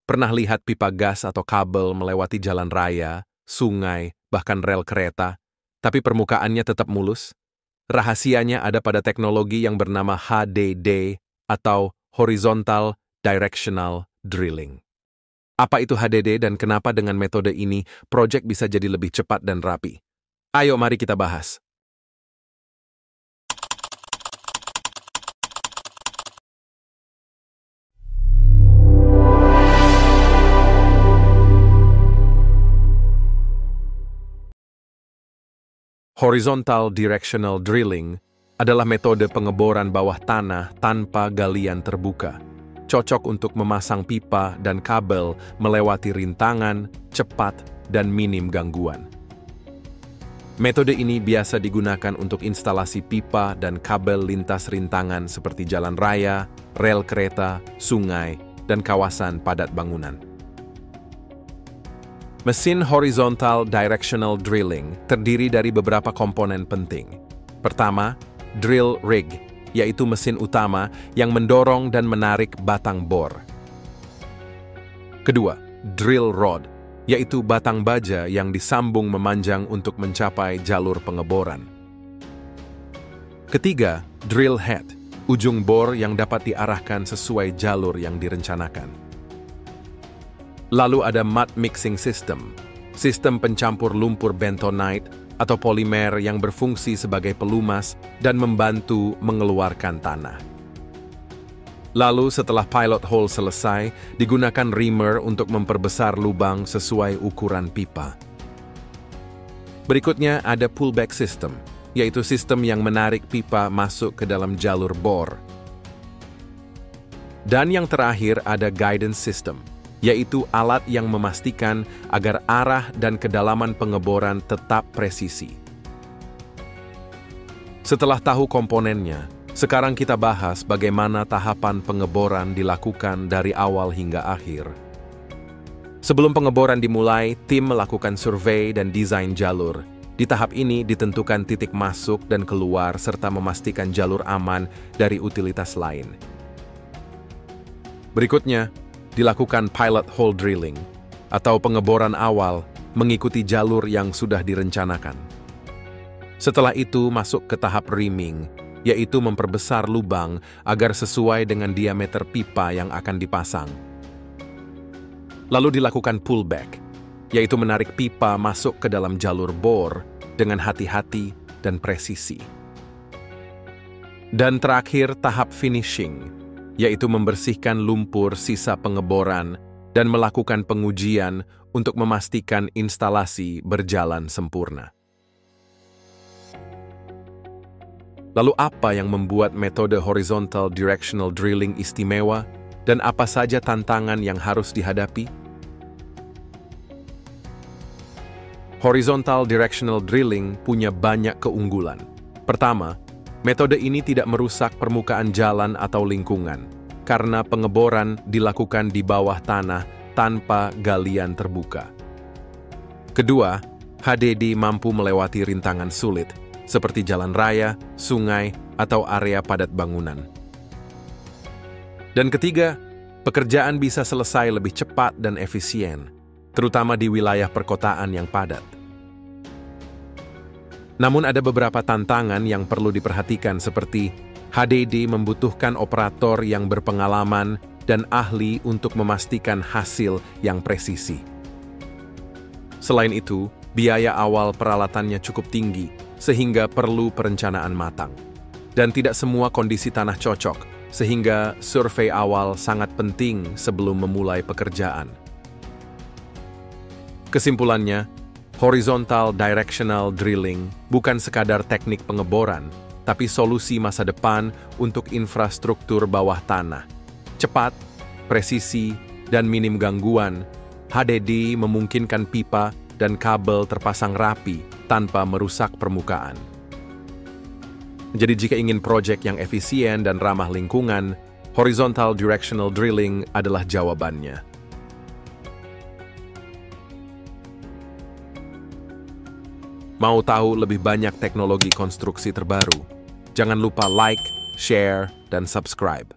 Pernah lihat pipa gas atau kabel melewati jalan raya, sungai, bahkan rel kereta, tapi permukaannya tetap mulus? Rahasianya ada pada teknologi yang bernama HDD atau Horizontal Directional Drilling. Apa itu HDD dan kenapa dengan metode ini proyek bisa jadi lebih cepat dan rapi? Ayo mari kita bahas. Horizontal Directional Drilling adalah metode pengeboran bawah tanah tanpa galian terbuka. Cocok untuk memasang pipa dan kabel melewati rintangan, cepat, dan minim gangguan. Metode ini biasa digunakan untuk instalasi pipa dan kabel lintas rintangan seperti jalan raya, rel kereta, sungai, dan kawasan padat bangunan. Mesin Horizontal Directional Drilling terdiri dari beberapa komponen penting. Pertama, drill rig, yaitu mesin utama yang mendorong dan menarik batang bor. Kedua, drill rod, yaitu batang baja yang disambung memanjang untuk mencapai jalur pengeboran. Ketiga, drill head, ujung bor yang dapat diarahkan sesuai jalur yang direncanakan. Lalu ada mud mixing system, sistem pencampur lumpur bentonite atau polimer yang berfungsi sebagai pelumas dan membantu mengeluarkan tanah. Lalu setelah pilot hole selesai, digunakan reamer untuk memperbesar lubang sesuai ukuran pipa. Berikutnya ada pullback system, yaitu sistem yang menarik pipa masuk ke dalam jalur bor. Dan yang terakhir ada guidance system, yaitu alat yang memastikan agar arah dan kedalaman pengeboran tetap presisi. Setelah tahu komponennya, sekarang kita bahas bagaimana tahapan pengeboran dilakukan dari awal hingga akhir. Sebelum pengeboran dimulai, tim melakukan survei dan desain jalur. Di tahap ini ditentukan titik masuk dan keluar serta memastikan jalur aman dari utilitas lain. Berikutnya, dilakukan pilot hole drilling, atau pengeboran awal mengikuti jalur yang sudah direncanakan. Setelah itu masuk ke tahap reaming, yaitu memperbesar lubang agar sesuai dengan diameter pipa yang akan dipasang. Lalu dilakukan pullback, yaitu menarik pipa masuk ke dalam jalur bor dengan hati-hati dan presisi. Dan terakhir tahap finishing, yaitu membersihkan lumpur sisa pengeboran dan melakukan pengujian untuk memastikan instalasi berjalan sempurna. Lalu apa yang membuat metode Horizontal Directional Drilling istimewa dan apa saja tantangan yang harus dihadapi? Horizontal Directional Drilling punya banyak keunggulan. Pertama, metode ini tidak merusak permukaan jalan atau lingkungan, karena pengeboran dilakukan di bawah tanah tanpa galian terbuka. Kedua, HDD mampu melewati rintangan sulit, seperti jalan raya, sungai, atau area padat bangunan. Dan ketiga, pekerjaan bisa selesai lebih cepat dan efisien, terutama di wilayah perkotaan yang padat. Namun ada beberapa tantangan yang perlu diperhatikan seperti HDD membutuhkan operator yang berpengalaman dan ahli untuk memastikan hasil yang presisi. Selain itu, biaya awal peralatannya cukup tinggi sehingga perlu perencanaan matang. Dan tidak semua kondisi tanah cocok, sehingga survei awal sangat penting sebelum memulai pekerjaan. Kesimpulannya, Horizontal Directional Drilling bukan sekadar teknik pengeboran, tapi solusi masa depan untuk infrastruktur bawah tanah. Cepat, presisi, dan minim gangguan, HDD memungkinkan pipa dan kabel terpasang rapi tanpa merusak permukaan. Jadi jika ingin proyek yang efisien dan ramah lingkungan, Horizontal Directional Drilling adalah jawabannya. Mau tahu lebih banyak teknologi konstruksi terbaru? Jangan lupa like, share, dan subscribe.